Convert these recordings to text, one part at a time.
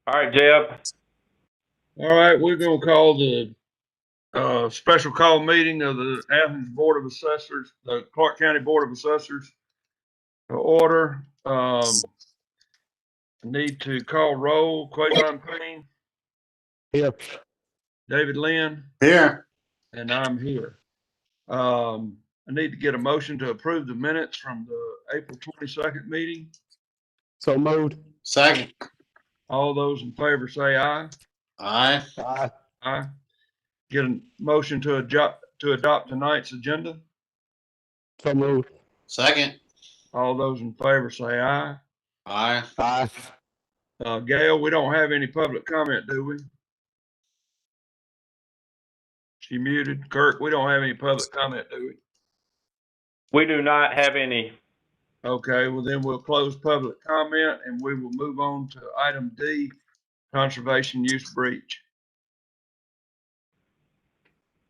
All right, Jeb. All right, we're going to call the special call meeting of the Athens Board of Assessors, the Clarke County Board of Assessors to order. Need to call roll. Quajon Payne. Here. David Lynn. Here. And I'm here. I need to get a motion to approve the minutes from the April 22nd meeting. So moved. Second. All those in favor say aye. Aye. Aye. Aye. Get a motion to adopt tonight's agenda. So moved. Second. All those in favor say aye. Aye. Aye. Gail, we don't have any public comment, do we? She muted. Kirk, we don't have any public comment, do we? We do not have any. Okay, well then we'll close public comment and we will move on to item D, conservation use breach.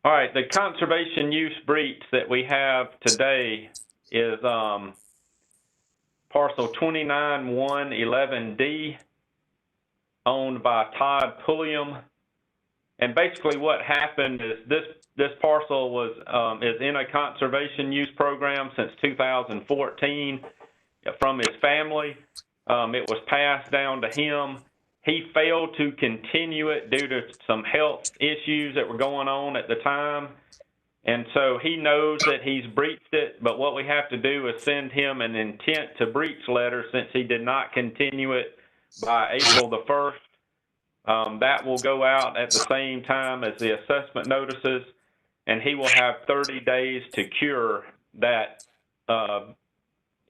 All right, the conservation use breach that we have today is parcel 29111D, owned by Todd Pulliam. And basically what happened is this parcel was is in a conservation use program since 2014 from his family. It was passed down to him. He failed to continue it due to some health issues that were going on at the time. And so he knows that he's breached it, but what we have to do is send him an intent to breach letter since he did not continue it by April the 1st. That will go out at the same time as the assessment notices, and he will have 30 days to cure that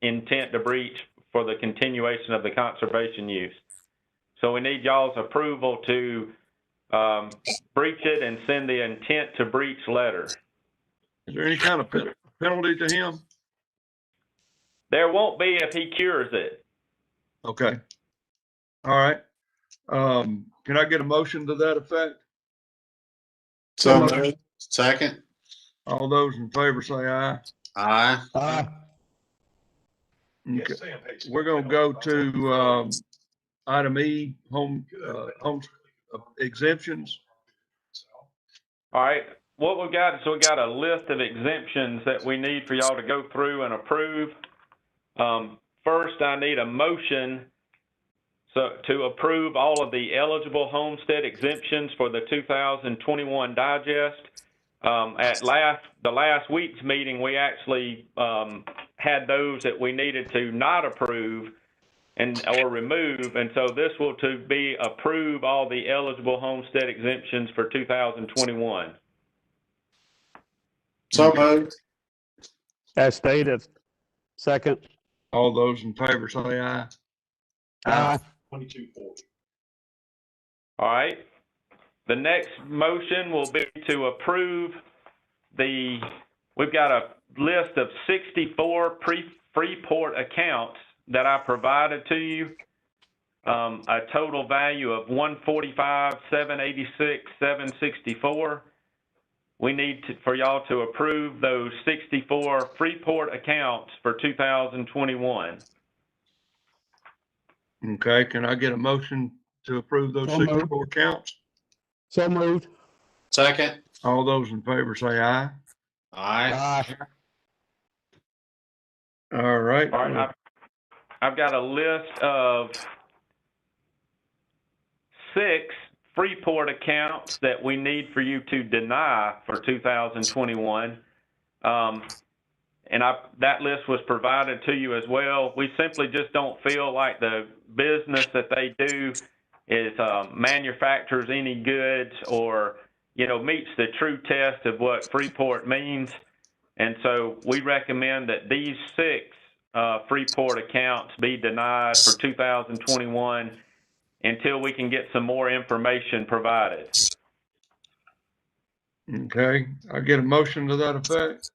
intent to breach for the continuation of the conservation use. So we need y'all's approval to breach it and send the intent to breach letter. Is there any kind of penalty to him? There won't be if he cures it. Okay. All right. Can I get a motion to that effect? So moved. Second. All those in favor say aye. Aye. Aye. Okay. We're going to go to item E, home exemptions. All right. What we've got is we got a list of exemptions that we need for y'all to go through and approve. First, I need a motion to approve all of the eligible homestead exemptions for the 2021 digest. At the last week's meeting, we actually had those that we needed to not approve or remove, and so this will be approve all the eligible homestead exemptions for 2021. So moved. As stated. Second. All those in favor say aye. Aye. 2240. All right. The next motion will be to approve we've got a list of 64 Freeport accounts that I provided to you, a total value of $145,786,764. We need for y'all to approve those 64 Freeport accounts for 2021. Okay, can I get a motion to approve those 64 accounts? So moved. Second. All those in favor say aye. Aye. Aye. All right. All right. I've got a list of 6 Freeport accounts that we need for you to deny for 2021. And that list was provided to you as well. We simply just don't feel like the business that they do is manufactures any goods or, meets the true test of what Freeport means. And so we recommend that these 6 Freeport accounts be denied for 2021 until we can get some more information provided. Okay, I get a motion to that effect.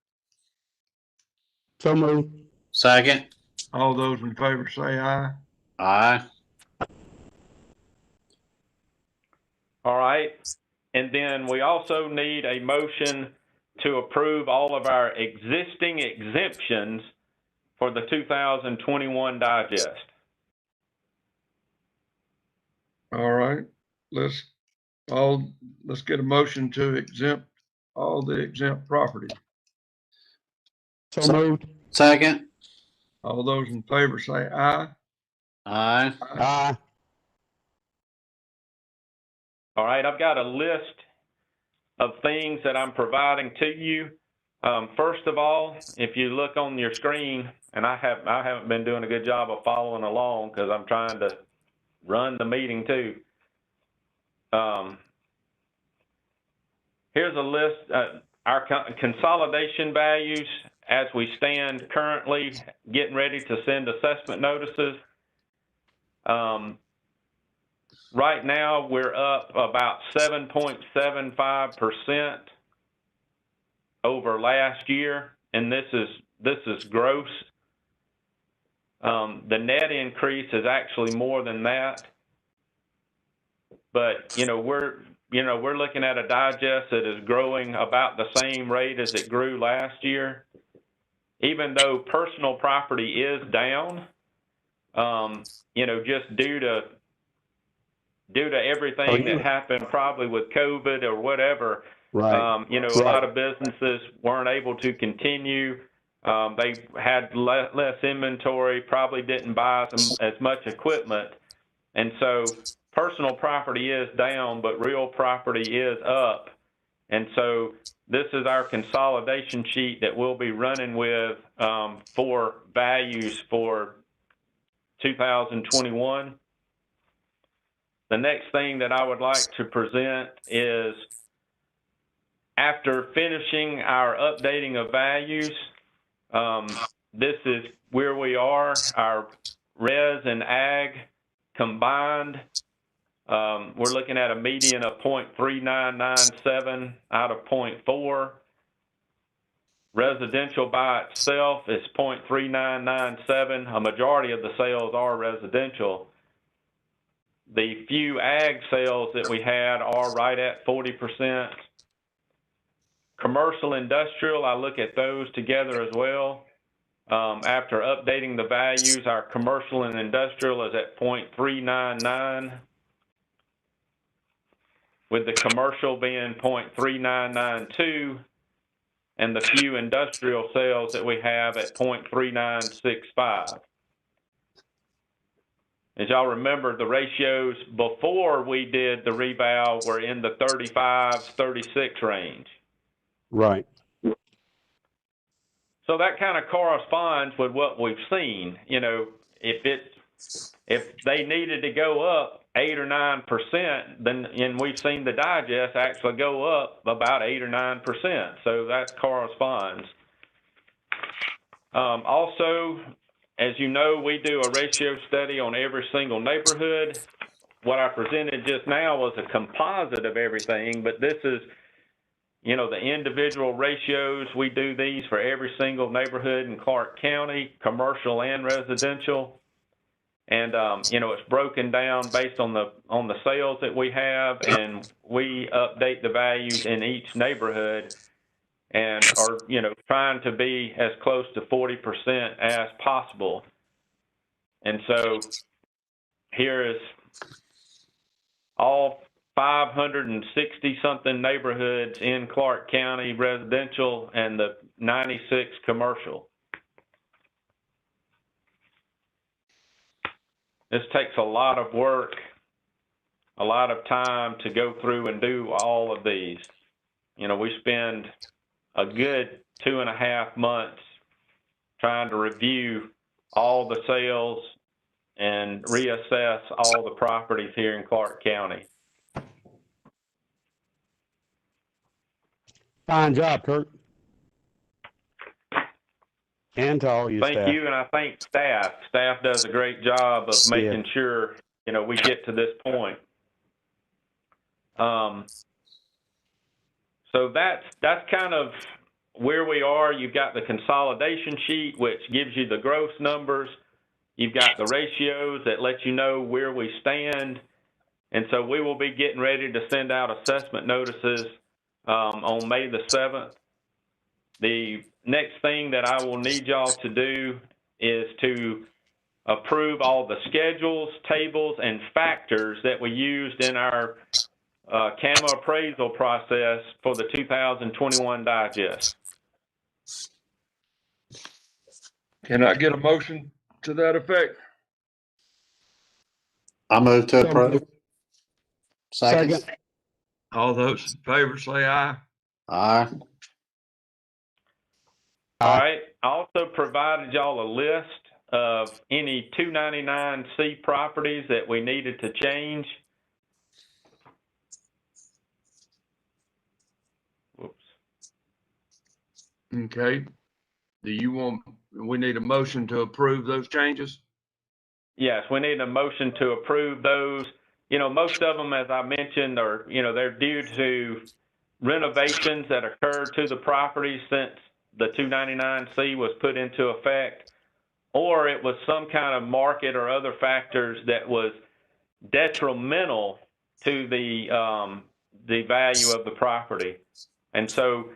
So moved. Second. All those in favor say aye. Aye. All right. And then we also need a motion to approve all of our existing exemptions for the 2021 digest. All right, let's get a motion to exempt all the exempt property. So moved. Second. All those in favor say aye. Aye. Aye. All right, I've got a list of things that I'm providing to you. First of all, if you look on your screen, and I haven't been doing a good job of following along because I'm trying to run the meeting too. Here's a list, our consolidation values as we stand currently, getting ready to send assessment notices. Right now, we're up about 7.75% over last year, and this is gross. The net increase is actually more than that, but we're looking at a digest that is growing about the same rate as it grew last year. Even though personal property is down, just due to everything that happened probably with COVID or whatever, Right. a lot of businesses weren't able to continue. They had less inventory, probably didn't buy as much equipment. And so personal property is down, but real property is up. And so this is our consolidation sheet that we'll be running with for values for 2021. The next thing that I would like to present is, after finishing our updating of values, this is where we are, our res and ag combined. We're looking at a median of 0.3997 out of 0.4. Residential by itself is 0.3997. A majority of the sales are residential. The few ag sales that we had are right at 40%. Commercial industrial, I look at those together as well. After updating the values, our commercial and industrial is at 0.399, with the commercial being 0.3992, and the few industrial sales that we have at 0.3965. As y'all remember, the ratios before we did the reval were in the 35, 36 range. Right. So that kind of corresponds with what we've seen. If they needed to go up 8 or 9%, and we've seen the digest actually go up about 8 or 9%. So that corresponds. Also, as you know, we do a ratio study on every single neighborhood. What I presented just now was a composite of everything, but this is, the individual ratios. We do these for every single neighborhood in Clarke County, commercial and residential. And, it's broken down based on the sales that we have, and we update the values in each neighborhood and are, trying to be as close to 40% as possible. And so here is all 560-something neighborhoods in Clarke County residential and the 96 commercial. This takes a lot of work, a lot of time to go through and do all of these. We spend a good 2.5 months trying to review all the sales and reassess all the properties here in Clarke County. Fine job, Kurt. And to all your staff. Thank you, and I thank staff. Staff does a great job of making sure, we get to this point. So that's kind of where we are. You've got the consolidation sheet, which gives you the gross numbers. You've got the ratios that let you know where we stand. And so we will be getting ready to send out assessment notices on May the 7th. The next thing that I will need y'all to do is to approve all the schedules, tables, and factors that we used in our CAMA appraisal process for the 2021 digest. Can I get a motion to that effect? I move to So approve. moved. Second. All those in favor say aye. Aye. All Aye. right. I also provided y'all a list of any 299C properties that we needed to change. Whoops. Okay. We need a motion to approve those changes? Yes, we need a motion to approve those. You know, most of them, as I mentioned, are, they're due to renovations that occurred to the property since the 299C was put into effect, or it was some kind of market or other factors that was detrimental to the value of the property. And so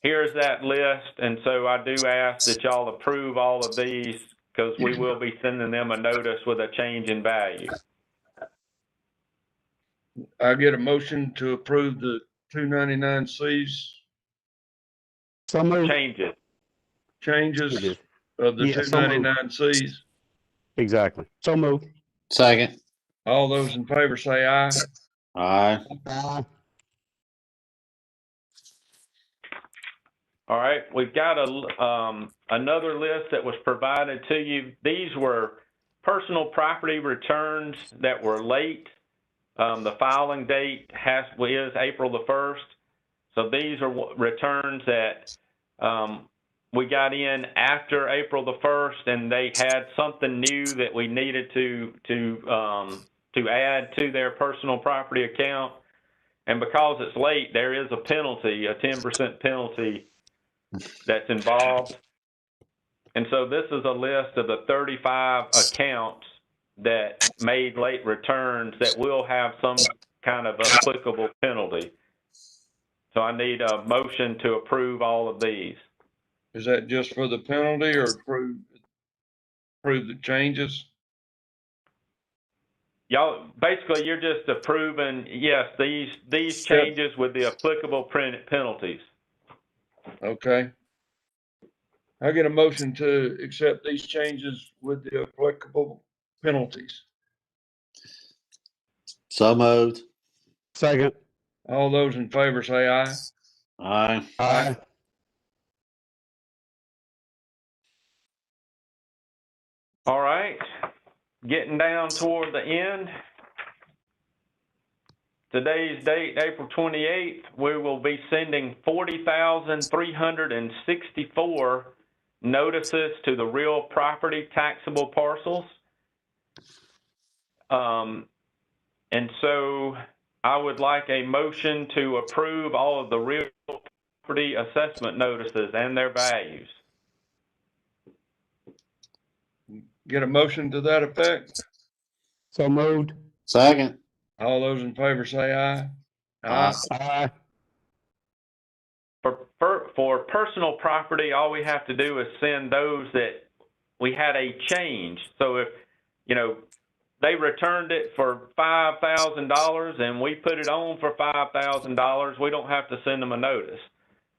here's that list. And so I do ask that y'all approve all of these, because we will be sending them a notice with a change in value. I get a motion to approve the 299Cs So moved. Changes. changes of the Yeah, so moved. 299Cs. Exactly. So moved. Second. All those in favor say aye. Aye. Aye. All right, we've got another list that was provided to you. These were personal property returns that were late. The filing date is April the 1st. So these are returns that we got in after April the 1st, and they had something new that we needed to add to their personal property account. And because it's late, there is a penalty, a 10% penalty that's involved. And so this is a list of the 35 accounts that made late returns that will have some kind of applicable penalty. So I need a motion to approve all of these. Is that just for the penalty or approve the changes? Y'all, basically, you're just approving, yes, these changes with the applicable penalties. Okay. I get a motion to accept these changes with the applicable penalties. So moved. Second. All those in favor say aye. Aye. Aye. All right, getting down toward the end. Today's date, April 28th, we will be sending 40,364 notices to the real property taxable parcels. And so I would like a motion to approve all of the real property assessment notices and their values. Get a motion to that effect. So moved. Second. All those in favor say aye. Aye. Aye. For personal property, all we have to do is send those that we had a change. So if, they returned it for $5,000 and we put it on for $5,000, we don't have to send them a notice.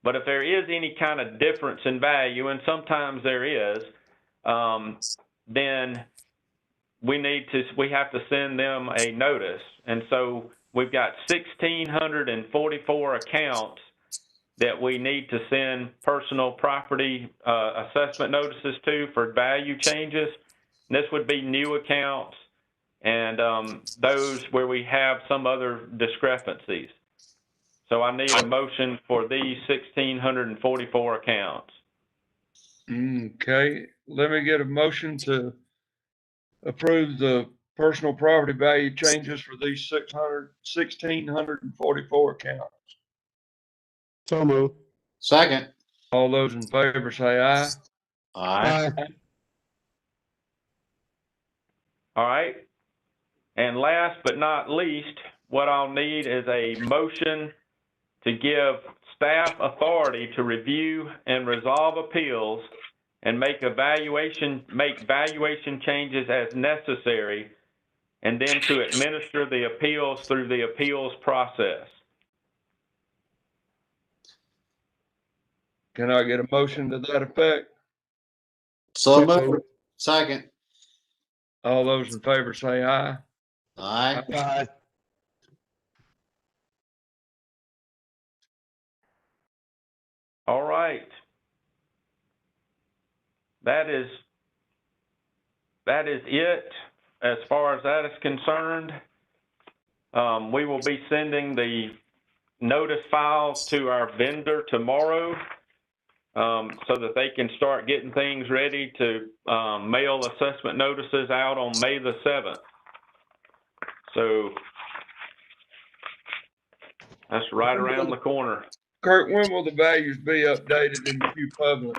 But if there is any kind of difference in value, and sometimes there is, then we have to send them a notice. And so we've got 1,644 accounts that we need to send personal property assessment notices to for value changes. And this would be new accounts and those where we have some other discrepancies. So I need a motion for these 1,644 accounts. Okay, let me get a motion to approve the personal property value changes for these 1,644 accounts. So moved. Second. All those in favor say aye. Aye. Aye. All right. And last but not least, what I'll need is a motion to give staff authority to review and resolve appeals and make valuation changes as necessary, and then to administer the appeals through the appeals process. Can I get a motion to that effect? So moved. Second. All those in favor say aye. Aye. Aye. All right. That is it as far as that is concerned. We will be sending the notice files to our vendor tomorrow, so that they can start getting things ready to mail assessment notices out on May the 7th. So that's right around the corner. Kurt, when will the values be updated in the Q Public?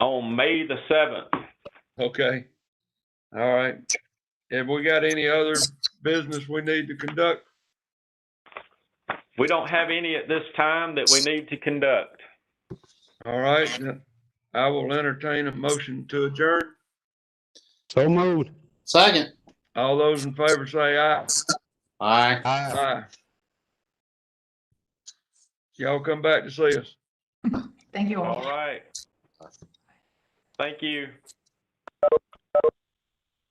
On May the 7th. Okay. All right. Have we got any other business we need to conduct? We don't have any at this time that we need to conduct. All right. I will entertain a motion to adjourn. So moved. Second. All those in favor say aye. Aye. Aye. Aye. Y'all come back to see us. Thank you all. All right. Thank you.